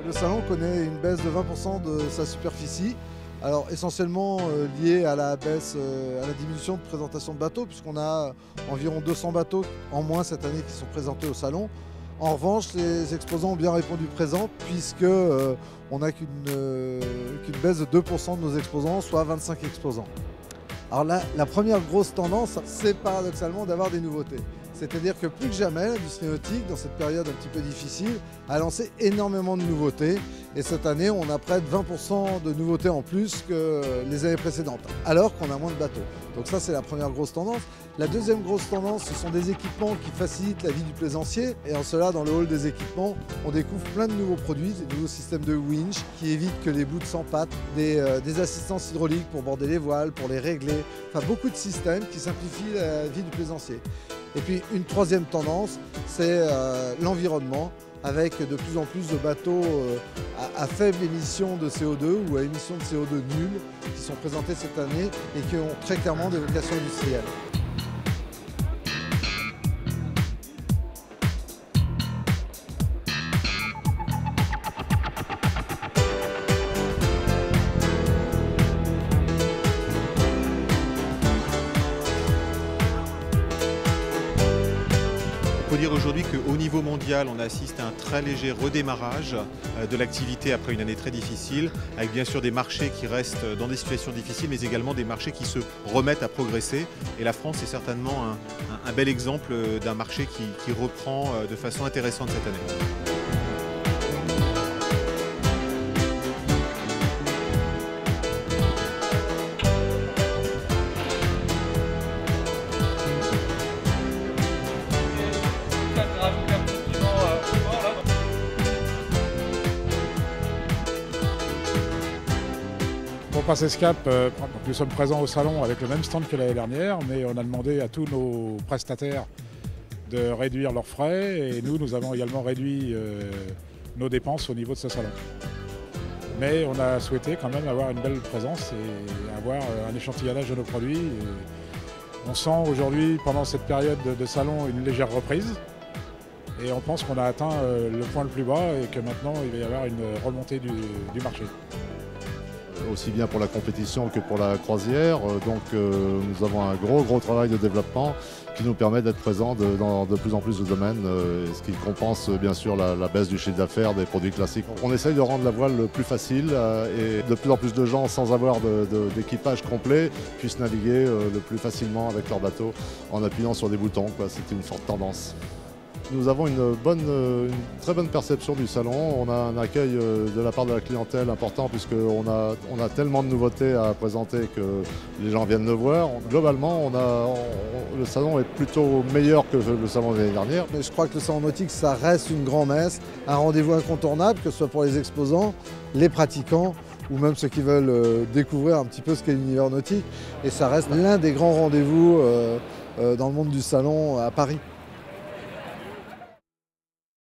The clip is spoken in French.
Le salon connaît une baisse de 20% de sa superficie. Alors essentiellement liée à la baisse, à la diminution de présentation de bateaux, puisqu'on a environ 200 bateaux en moins cette année qui sont présentés au salon. En revanche, les exposants ont bien répondu présent, puisque on n'a qu'une baisse de 2% de nos exposants, soit 25 exposants. Alors là, la première grosse tendance, c'est paradoxalement d'avoir des nouveautés. C'est-à-dire que plus que jamais, l'industrie nautique, dans cette période un petit peu difficile, a lancé énormément de nouveautés. Et cette année, on a près de 20% de nouveautés en plus que les années précédentes, alors qu'on a moins de bateaux. Donc ça, c'est la première grosse tendance. La deuxième grosse tendance, ce sont des équipements qui facilitent la vie du plaisancier. Et en cela, dans le hall des équipements, on découvre plein de nouveaux produits, des nouveaux systèmes de winch qui évitent que les bouts s'empâtent, des assistances hydrauliques pour border les voiles, pour les régler. Enfin, beaucoup de systèmes qui simplifient la vie du plaisancier. Et puis une troisième tendance, c'est l'environnement, avec de plus en plus de bateaux à faible émission de CO2 ou à émission de CO2 nulle qui sont présentés cette année et qui ont très clairement des vocations industrielles. Il faut dire aujourd'hui qu'au niveau mondial, on assiste à un très léger redémarrage de l'activité après une année très difficile, avec bien sûr des marchés qui restent dans des situations difficiles, mais également des marchés qui se remettent à progresser. Et la France est certainement un bel exemple d'un marché qui reprend de façon intéressante cette année. Pour passer ce cap, nous sommes présents au salon avec le même stand que l'année dernière, mais on a demandé à tous nos prestataires de réduire leurs frais et nous avons également réduit nos dépenses au niveau de ce salon. Mais on a souhaité quand même avoir une belle présence et avoir un échantillonnage de nos produits. Et on sent aujourd'hui, pendant cette période de salon, une légère reprise. Et on pense qu'on a atteint le point le plus bas et que maintenant il va y avoir une remontée du marché. Aussi bien pour la compétition que pour la croisière. Donc nous avons un gros travail de développement qui nous permet d'être présents dans de plus en plus de domaines, ce qui compense bien sûr la baisse du chiffre d'affaires des produits classiques. On essaye de rendre la voile plus facile et de plus en plus de gens sans avoir d'équipage complet puissent naviguer le plus facilement avec leur bateau en appuyant sur des boutons. C'est une forte tendance. Nous avons une très bonne perception du salon. On a un accueil de la part de la clientèle important puisqu'on a tellement de nouveautés à présenter que les gens viennent le voir. Globalement, le salon est plutôt meilleur que le salon de l'année dernière. Mais je crois que le salon nautique, ça reste une grand-messe, un rendez-vous incontournable, que ce soit pour les exposants, les pratiquants ou même ceux qui veulent découvrir un petit peu ce qu'est l'univers nautique. Et ça reste l'un des grands rendez-vous dans le monde du salon à Paris.